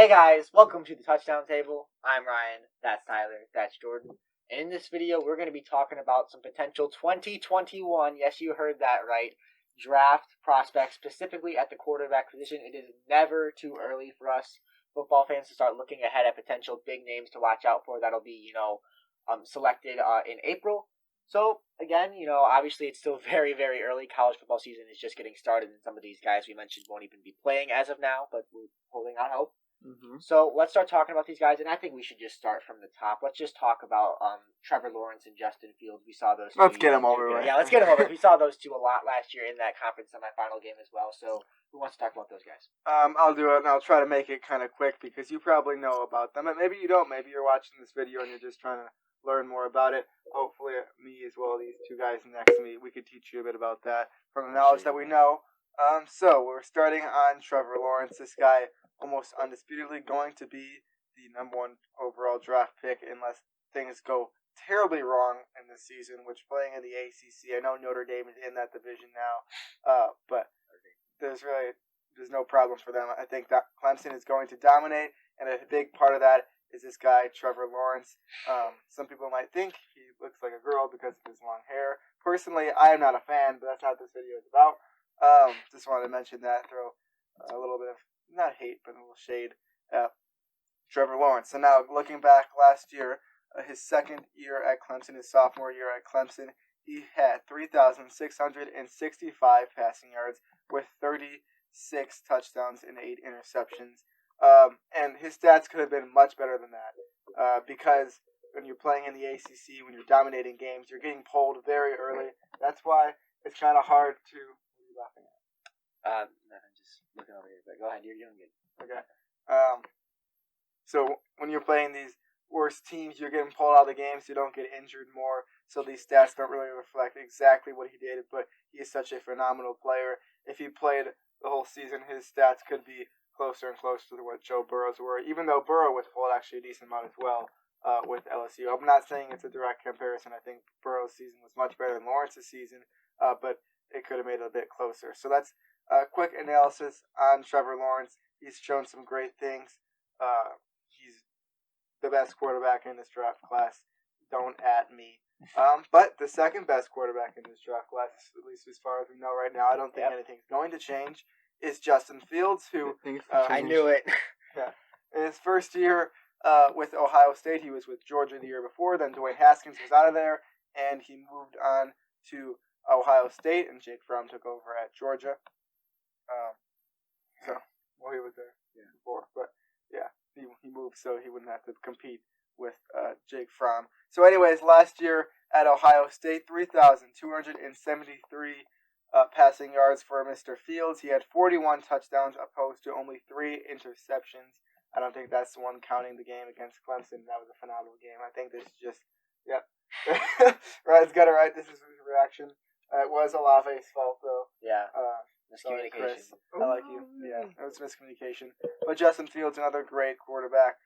Hey guys, welcome to the Touchdown Table. I'm Ryan, that's Tyler, that's Jordan. In this video, we're going to be talking about some potential 2021, yes, you heard that right, draft prospects, specifically at the quarterback position. It is never too early for us football fans to start looking ahead at potential big names to watch out for. That'll be, selected in April. So, again, obviously it's still very, very early. College football season is just getting started, and some of these guys we mentioned won't even be playing as of now, but we're holding out hope. Mm-hmm. So let's start talking about these guys, and I think we should just start from the top. Let's just talk about Trevor Lawrence and Justin Fields. We saw those two. Let's get them over with. Yeah, let's get them over. We saw those two a lot last year in that conference semifinal game as well. So who wants to talk about those guys? I'll do it, and I'll try to make it kind of quick because you probably know about them. And maybe you don't. Maybe you're watching this video and you're just trying to learn more about it. Hopefully, me as well, these two guys next to me, we could teach you a bit about that from the knowledge that we know. So we're starting on Trevor Lawrence. This guy almost undisputedly going to be the number one overall draft pick unless things go terribly wrong in this season, which playing in the ACC, I know Notre Dame is in that division now, but there's no problem for them. I think that Clemson is going to dominate, and a big part of that is this guy, Trevor Lawrence. Some people might think he looks like a girl because of his long hair. Personally, I am not a fan, but that's not what this video is about. Just wanted to mention that, throw a little bit of, not hate, but a little shade at Trevor Lawrence. So now, looking back last year, his second year at Clemson, his sophomore year at Clemson, he had 3,665 passing yards with 36 touchdowns and 8 interceptions. And his stats could have been much better than that because when you're playing in the ACC, when you're dominating games, you're getting pulled very early. That's why it's kind of hard to... What are you laughing at? Nothing, just looking over here. But go ahead, you're doing good. Okay. So when you're playing these worst teams, you're getting pulled out of the games. You don't get injured more. So these stats don't really reflect exactly what he did. But he is such a phenomenal player. If he played the whole season, his stats could be closer and closer to what Joe Burrow's were. Even though Burrow was pulled actually a decent amount as well with LSU. I'm not saying it's a direct comparison. I think Burrow's season was much better than Lawrence's season. But it could have made it a bit closer. So that's a quick analysis on Trevor Lawrence. He's shown some great things. He's the best quarterback in this draft class. Don't at me. But the second best quarterback in this draft class, at least as far as we know right now, I don't think anything's going to change, is Justin Fields, who... I knew it. Yeah. In his first year with Ohio State, he was with Georgia the year before. Then Dwayne Haskins was out of there, and he moved on to Ohio State, and Jake Fromm took over at Georgia. He was there before, but he moved so he wouldn't have to compete with Jake Fromm. So anyways, last year at Ohio State, 3,273 passing yards for Mr. Fields. He had 41 touchdowns opposed to only 3 interceptions. I don't think that's the one counting the game against Clemson. That was a phenomenal game. I think this is just, Ryan's got it right. This is his reaction. It was Olave's fault, though. Yeah. Miscommunication. I like you. Yeah, it was miscommunication. But Justin Fields, another great quarterback.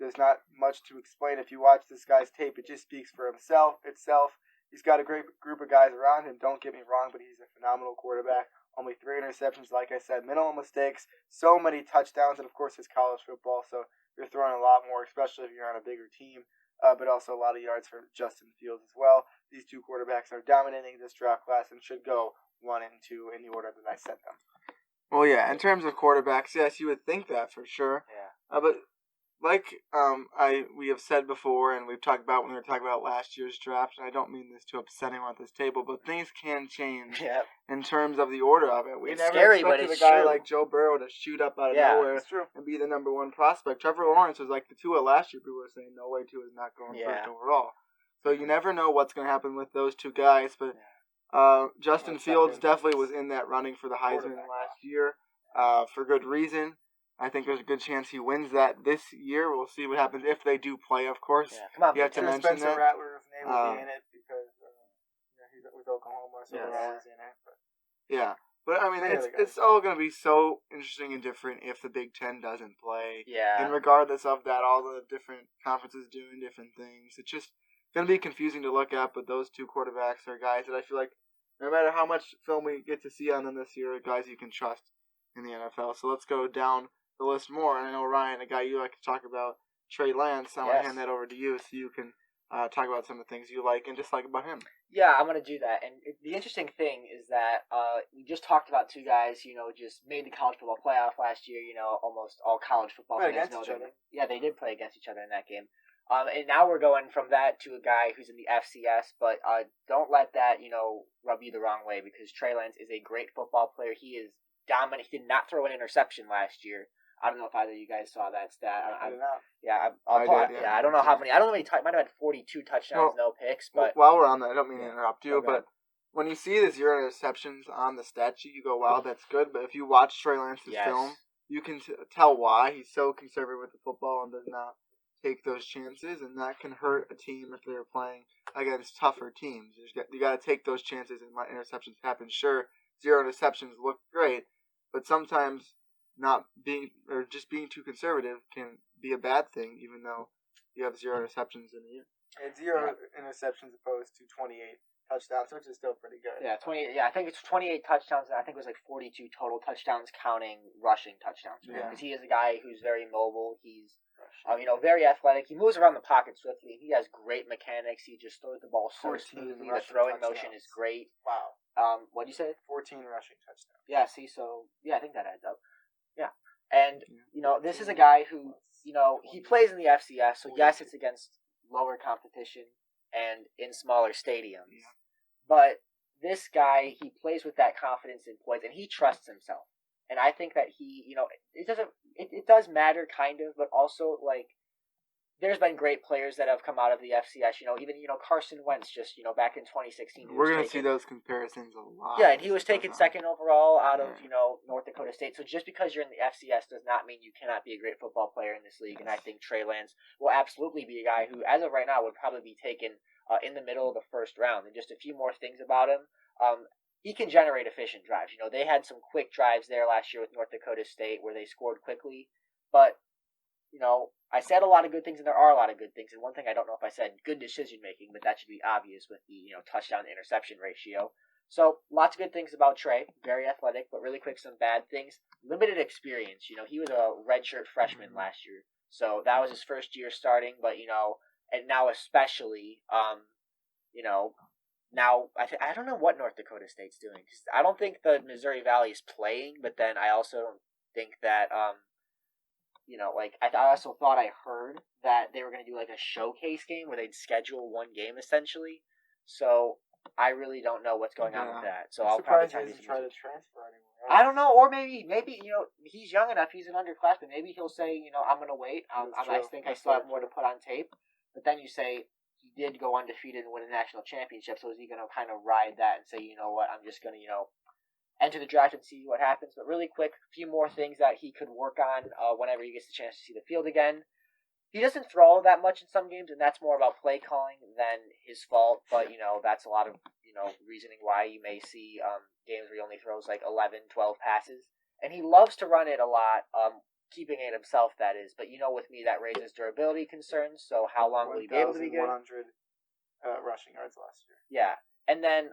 There's not much to explain. If you watch this guy's tape, it just speaks for itself. He's got a great group of guys around him. Don't get me wrong, but he's a phenomenal quarterback. Only 3 interceptions, like I said, minimal mistakes, so many touchdowns, and of course it's college football, so you're throwing a lot more, especially if you're on a bigger team. But also a lot of yards for Justin Fields as well. These two quarterbacks are dominating this draft class and should go 1 and 2 in the order that I set them. Well, yeah, in terms of quarterbacks, yes, you would think that for sure. Yeah. But like we have said before, and we've talked about when we were talking about last year's draft, and I don't mean this to upset anyone at this table, but things can change in terms of the order of it. We it's never scary, expected but it's a guy true. like Joe Burrow to shoot up out of nowhere and be the number 1 prospect. Trevor Lawrence was like the Tua last year. People were saying, no way, Tua is not going first overall. So you never know what's going to happen with those two guys, but Justin Fields definitely was in that running for the Heisman last year for good reason. I think there's a good chance he wins that this year. We'll see what happens if they do play, of course. Yeah. Come on, you have to mention Spencer that. Rattler's name will be in it because he's with Oklahoma, so we're always in it. But I mean, it's all going to be so interesting and different if the Big Ten doesn't play. Yeah. And regardless of that, all the different conferences doing different things. It's just going to be confusing to look at, but those two quarterbacks are guys that I feel like no matter how much film we get to see on them this year, guys you can trust in the NFL. So let's go down the list more. And I know, Ryan, a guy you like to talk about, Trey Lance. I want to hand that over to you so you can talk about some of the things you like and dislike about him. Yeah, I'm going to do that. And the interesting thing is that we just talked about two guys, just made the college football playoff last year. Almost all college football fans know them. Yeah, they did play against each other in that game. And now we're going from that to a guy who's in the FCS, but don't let that, rub you the wrong way, because Trey Lance is a great football player. He is dominant. He did not throw an interception last year. I don't know if either of you guys saw that stat. I don't know how many. I don't know how many. Might have had 42 touchdowns, no picks. But while we're on that, I don't mean to interrupt you, but when you see the 0 interceptions on the stat sheet, you go, "Wow, that's good." But if you watch Trey Lance's film, you can tell why he's so conservative with the football and does not take those chances, and that can hurt a team if they're playing against tougher teams. You got to take those chances and let interceptions happen. Sure, 0 interceptions look great, but sometimes just being too conservative can be a bad thing, even though you have 0 interceptions in a year. And 0 interceptions opposed to 28 touchdowns, which is still pretty good. Yeah, 28. Yeah, I think it's 28 touchdowns, and I think it was like 42 total touchdowns, counting rushing touchdowns. Because he is a guy who's very mobile. He's very athletic. He moves around the pocket swiftly. He has great mechanics. He just throws the ball so smoothly. The throwing motion is great. Wow. What'd you say? 14 rushing touchdowns. Yeah. See, I think that adds up. Yeah. And this is a guy who he plays in the FCS. So yes, it's against lower competition and in smaller stadiums. Yeah. But this guy, he plays with that confidence in poise, and he trusts himself. And I think that he, it does matter kind of, but also like there's been great players that have come out of the FCS. Even Carson Wentz just back in 2016. We're gonna see those comparisons a lot. Yeah, and he was taken second overall out of North Dakota State. So just because you're in the FCS does not mean you cannot be a great football player in this league. And I think Trey Lance will absolutely be a guy who, as of right now, would probably be taken in the middle of the first round. And just a few more things about him. He can generate efficient drives. They had some quick drives there last year with North Dakota State where they scored quickly. But, I said a lot of good things, and there are a lot of good things. And one thing I don't know if I said, good decision-making, but that should be obvious with the, touchdown-to-interception ratio. So, lots of good things about Trey. Very athletic, but really quick, some bad things. Limited experience. He was a redshirt freshman last year. So, that was his first year starting. But, and now especially, now, I don't know what North Dakota State's doing. Cause I don't think the Missouri Valley is playing, but then I also don't think that, I also thought I heard that they were going to do like a showcase game where they'd schedule one game essentially. So I really don't know what's going on with that. So I'll probably try to transfer anymore. I don't know, or maybe he's young enough. He's an underclassman. Maybe he'll say, I'm going to wait. I think I still have more to put on tape. But then you say, he did go undefeated and win a national championship, so is he going to kind of ride that and say, you know what, I'm just going to, enter the draft and see what happens? But really quick, a few more things that he could work on whenever he gets the chance to see the field again. He doesn't throw that much in some games, and that's more about play calling than his fault, but, that's a lot of, reasoning why you may see games where he only throws like 11, 12 passes. And he loves to run it a lot, keeping it himself, that is. But with me, that raises durability concerns. So how long will he be able to be good? 100 rushing yards last year. Yeah. And then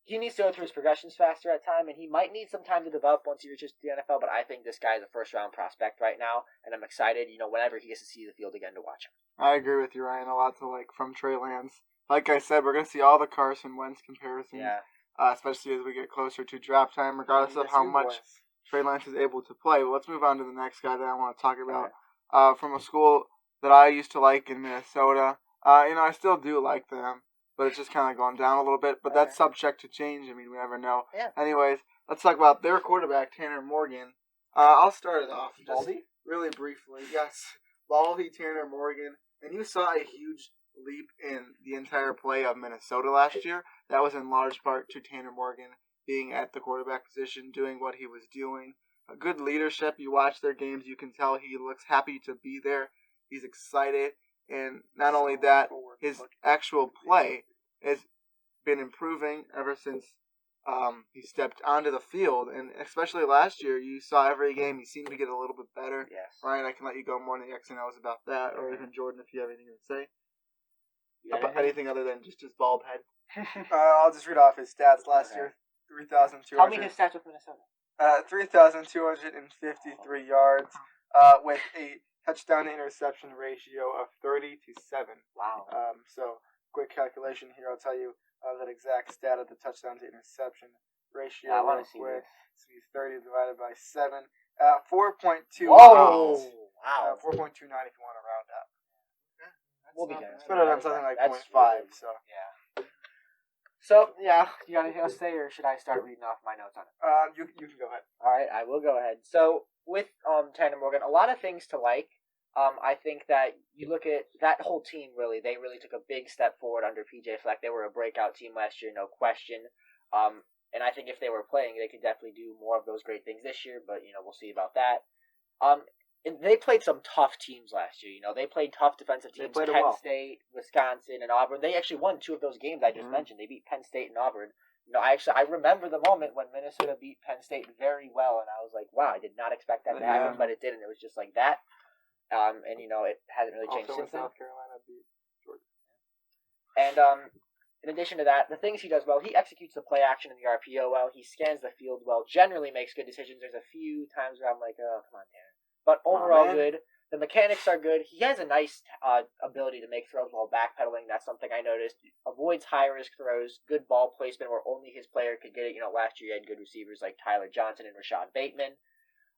he needs to go through his progressions faster at time, and he might need some time to develop once he reaches the NFL, but I think this guy is a first-round prospect right now, and I'm excited, whenever he gets to see the field again to watch him. I agree with you, Ryan. A lot to like from Trey Lance. Like I said, we're going to see all the Carson Wentz comparisons, especially as we get closer to draft time, regardless of how much Trey Lance is able to play. But let's move on to the next guy that I want to talk about. From a school that I used to like in Minnesota. I still do like them, but it's just kind of gone down a little bit. But that's subject to change. I mean, we never know. Yeah. Anyways, let's talk about their quarterback, Tandem Morgan. I'll start it off just really briefly. Yes, Baldy, Tandem Morgan. And you saw a huge leap in the entire play of Minnesota last year. That was in large part to Tandem Morgan being at the quarterback position, doing what he was doing. A good leadership. You watch their games, you can tell he looks happy to be there. He's excited. And not only that, his actual play has been improving ever since he stepped onto the field. And especially last year, you saw every game he seemed to get a little bit better. Yes. Ryan, I can let you go more in the X and O's about that, or even Jordan if you have anything to say. About anything other than just his bald head. I'll just read off his stats last year. 3,200. Tell me his stats with Minnesota. 3,253 yards, with a touchdown to interception ratio of 30-7. Wow. So quick calculation here. I'll tell you that exact stat of the touchdown to interception ratio. I want to see quick. this. So 30 divided by 7. 4.2. Whoa! Wow. 4.29 if you want to round up. Okay. We'll be good. It's better than something like 0.5. Really, so yeah. So yeah, you got anything else to say, or should I start reading off my notes on it? You can go ahead. All right, I will go ahead. So with Tandem Morgan, a lot of things to like. I think that you look at that whole team. Really, they really took a big step forward under PJ Fleck. They were a breakout team last year, no question. And I think if they were playing, they could definitely do more of those great things this year. But we'll see about that. And they played some tough teams last year. They played tough defensive teams. Penn State, Wisconsin, and Auburn. They actually won 2 of those games I just mentioned. They beat Penn State and Auburn. I remember the moment when Minnesota beat Penn State very well, and I was like, wow, I did not expect that to happen, but it did, and it was just like that. And it hasn't really changed since then. South Carolina beat Georgia. And in addition to that, the things he does well, he executes the play action and the RPO well. He scans the field well. Generally makes good decisions. There's a few times where I'm like, oh, come on, Tanner. But overall good. The mechanics are good. He has a nice ability to make throws while backpedaling. That's something I noticed. Avoids high-risk throws. Good ball placement where only his player could get it. Last year he had good receivers like Tyler Johnson and Rashad Bateman.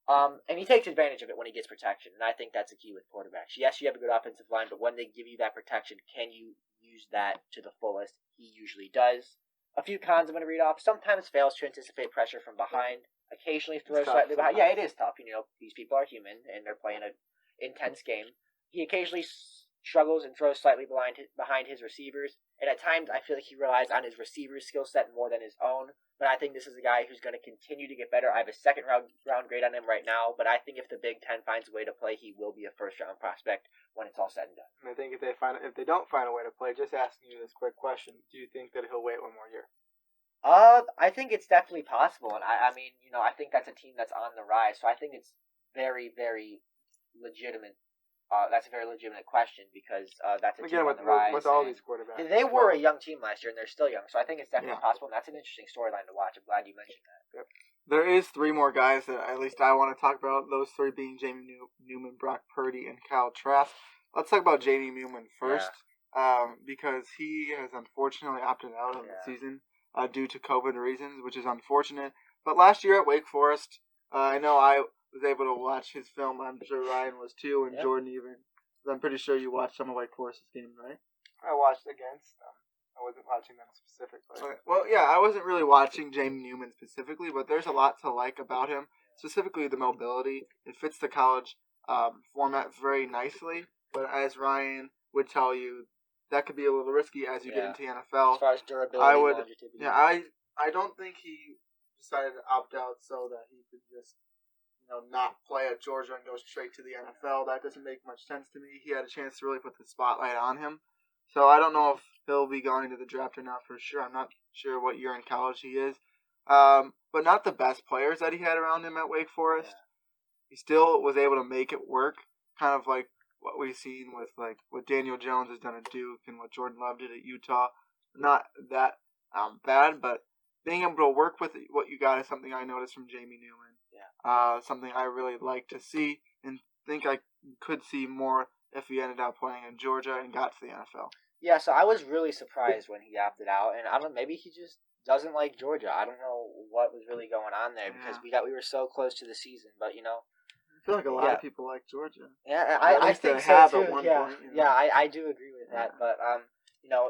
And he takes advantage of it when he gets protection. And I think that's a key with quarterbacks. Yes, you have a good offensive line, but when they give you that protection, can you use that to the fullest? He usually does. A few cons I'm going to read off. Sometimes fails to anticipate pressure from behind. Occasionally throws slightly behind. Yeah, it is tough. These people are human, and they're playing an intense game. He occasionally struggles and throws slightly behind his receivers. And at times, I feel like he relies on his receiver's skill set more than his own. But I think this is a guy who's going to continue to get better. I have a second round grade on him right now. But I think if the Big Ten finds a way to play, he will be a first-round prospect when it's all said and done. And I think if they don't find a way to play, just asking you this quick question, do you think that he'll wait one more year? I think it's definitely possible. And I mean, I think that's a team that's on the rise. So I think it's very, very legitimate. That's a very legitimate question because that's a team on the rise. With all these quarterbacks. They were a young team last year, and they're still young. So I think it's definitely possible, and that's an interesting storyline to watch. I'm glad you mentioned that. Yep. There is 3 more guys that at least I want to talk about. Those 3 being Jamie Newman, Brock Purdy, and Kyle Trask. Let's talk about Jamie Newman first, because he has unfortunately opted out of the season due to COVID reasons, which is unfortunate. But last year at Wake Forest, I know I was able to watch his film. I'm sure Ryan was too, and Jordan even. I'm pretty sure you watched some of Wake Forest's games, right? I watched against them. I wasn't watching them specifically. Okay. Well, yeah, I wasn't really watching Jamie Newman specifically, but there's a lot to like about him, specifically the mobility. It fits the college format very nicely, but as Ryan would tell you, that could be a little risky as you get into the NFL. As far as durability, longevity. Yeah, I don't think he decided to opt out so that he could just not play at Georgia and go straight to the NFL. That doesn't make much sense to me. He had a chance to really put the spotlight on him. So I don't know if he'll be going to the draft or not for sure. I'm not sure what year in college he is. But not the best players that he had around him at Wake Forest. Yeah. He still was able to make it work, kind of like what we've seen with like what Daniel Jones has done at Duke and what Jordan Love did at Utah. Not that bad, but being able to work with what you got is something I noticed from Jamie Newman. Something I really like to see and think I could see more if he ended up playing in Georgia and got to the NFL. Yeah, so I was really surprised when he opted out, and I don't know, maybe he just doesn't like Georgia. I don't know what was really going on there because we were so close to the season, but I feel like a lot of people like Georgia. Yeah, I think so too. Point, I do agree with that, but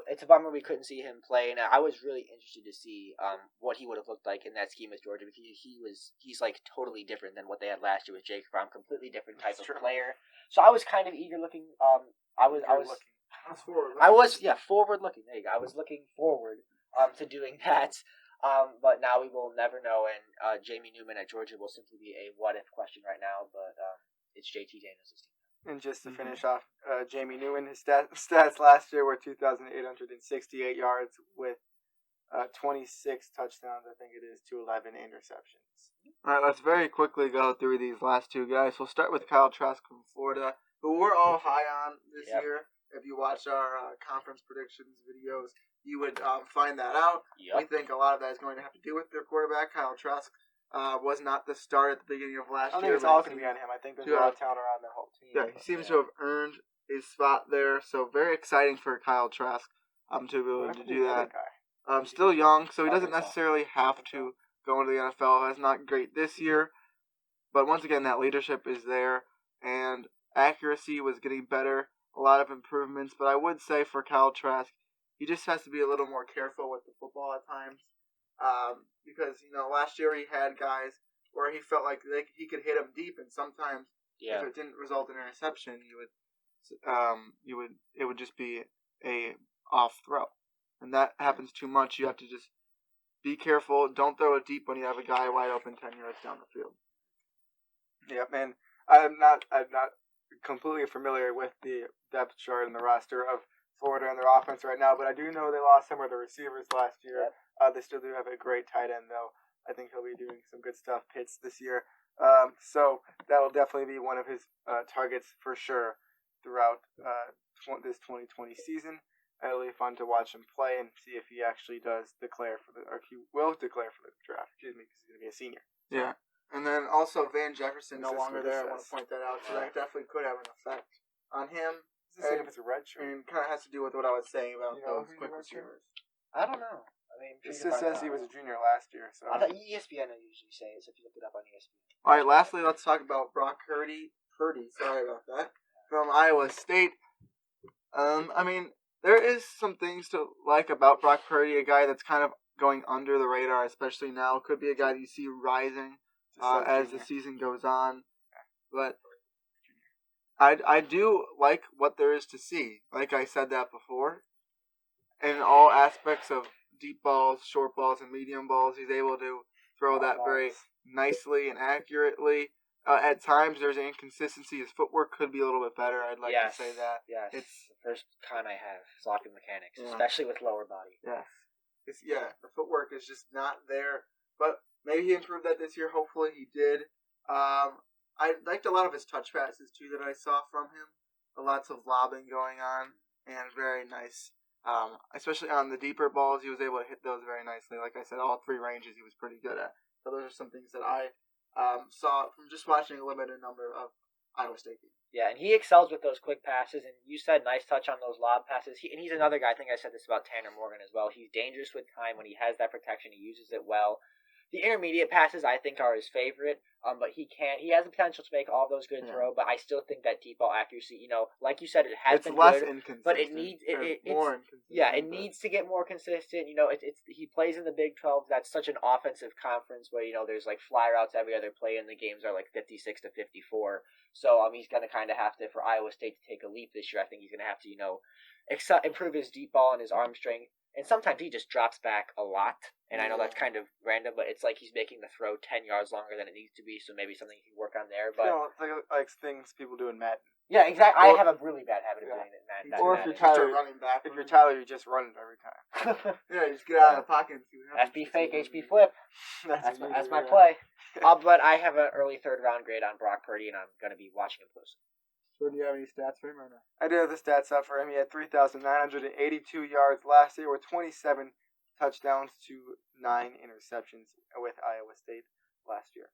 it's a bummer we couldn't see him play, and I was really interested to see what he would have looked like in that scheme with Georgia because he's like totally different than what they had last year with Jake Fromm, completely different type of player. So I was kind of eager looking. I was forward looking. There you go. I was looking forward to doing that. But now we will never know, and Jamie Newman at Georgia will simply be a what if question right now. But it's JT Daniels' team. And just to finish off, Jamie Newman, his stats last year were 2,868 yards with 26 touchdowns, I think it is, to 11 interceptions. All right, let's very quickly go through these last 2 guys. We'll start with Kyle Trask from Florida, who we're all high on this year. If you watch our conference predictions videos, you would find that out. Yep. We think a lot of that is going to have to do with their quarterback, Kyle Trask. was not the start at the beginning of last year. I think it's all going to be on him. I think there's a lot of talent around that whole team. Yeah, he seems to have earned his spot there. So very exciting for Kyle Trask to be able to do that. Still young, so he doesn't necessarily have to go into the NFL. That's not great this year. But once again, that leadership is there. And accuracy was getting better. A lot of improvements. But I would say for Kyle Trask, he just has to be a little more careful with the football at times. Because, last year he had guys where he felt like he could hit them deep, and sometimes if it didn't result in interception, it would just be a off throw. And that happens too much. You have to just be careful. Don't throw it deep when you have a guy wide open 10 yards down the field. Yep, and I'm not completely familiar with the depth chart and the roster of Florida and their offense right now, but I do know they lost some of the receivers last year. Yep. They still do have a great tight end, though. I think he'll be doing some good stuff, Pitts, this year. So that'll definitely be one of his targets for sure throughout this 2020 season. It'll be fun to watch him play and see if he actually does declare or he will declare for the draft. Excuse me, because he's going to be a senior. Yeah. And then also Van Jefferson no longer there. I want to point that out. So that definitely could have an effect on him. If it's a red shirt. And kind of has to do with what I was saying about those quick receivers. I don't know. I mean, it just says he was a junior last year. So I thought ESPN usually say it, so if you look it up on ESPN. All right, lastly, let's talk about Brock Purdy. Sorry about that. From Iowa State. I mean, there is some things to like about Brock Purdy, a guy that's kind of going under the radar, especially now. Could be a guy that you see rising as the season goes on. But I do like what there is to see. Like I said that before. In all aspects of deep balls, short balls, and medium balls, he's able to throw that very nicely and accurately. At times, there's an inconsistency. His footwork could be a little bit better. I'd like to say that. Yes, it's the first con I have, soccer mechanics, especially with lower body. Yes. The footwork is just not there. But maybe he improved that this year. Hopefully he did. I liked a lot of his touch passes, too, that I saw from him. Lots of lobbing going on, and very nice. Especially on the deeper balls, he was able to hit those very nicely. Like I said, all three ranges he was pretty good at. So those are some things that I saw from just watching a limited number of Iowa State games. Yeah, and he excels with those quick passes, and you said nice touch on those lob passes. And he's another guy, I think I said this about Tandem Morgan as well. He's dangerous with time. When he has that protection, he uses it well. The intermediate passes, I think, are his favorite, but he has the potential to make all those good throw, but I still think that deep ball accuracy, like you said, it has been less good, inconsistent, but it needs more inconsistent. Yeah, it needs to get more consistent. He plays in the Big 12. That's such an offensive conference where there's like fly routes every other play, and the games are like 56 to 54. So he's gonna kind of have to, for Iowa State to take a leap this year. I think he's gonna have to improve his deep ball and his arm strength. And sometimes he just drops back a lot. And I know that's kind of random, but it's like he's making the throw 10 yards longer than it needs to be, so maybe something he can work on there. But it's like things people do in Madden. Yeah, exactly. I have a really bad habit of doing it in Madden. Or if you're Tyler, running back. If you're Tyler, you just run it every time. You just get out of the pocket and see what happens. FB fake, HB flip. That's my play. But I have an early third round grade on Brock Purdy, and I'm going to be watching him closely. So do you have any stats for him or not? I do have the stats up for him. He had 3,982 yards last year with 27 touchdowns to 9 interceptions with Iowa State last year.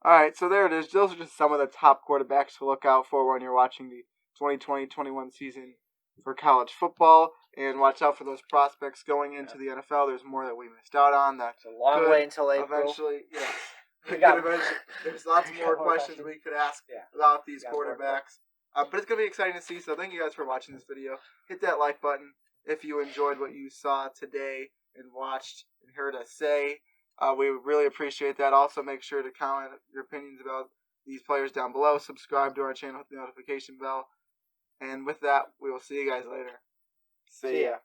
All right, so there it is. Those are just some of the top quarterbacks to look out for when you're watching the 2020-21 season for college football. And watch out for those prospects going into the NFL. There's more that we missed out on. That's a long way until April. Eventually, yes. There's lots more questions we could ask about these quarterbacks. But it's going to be exciting to see, so thank you guys for watching this video. Hit that like button if you enjoyed what you saw today and watched and heard us say. We really appreciate that. Also, make sure to comment your opinions about these players down below. Subscribe to our channel with the notification bell. And with that, we will see you guys later. See ya.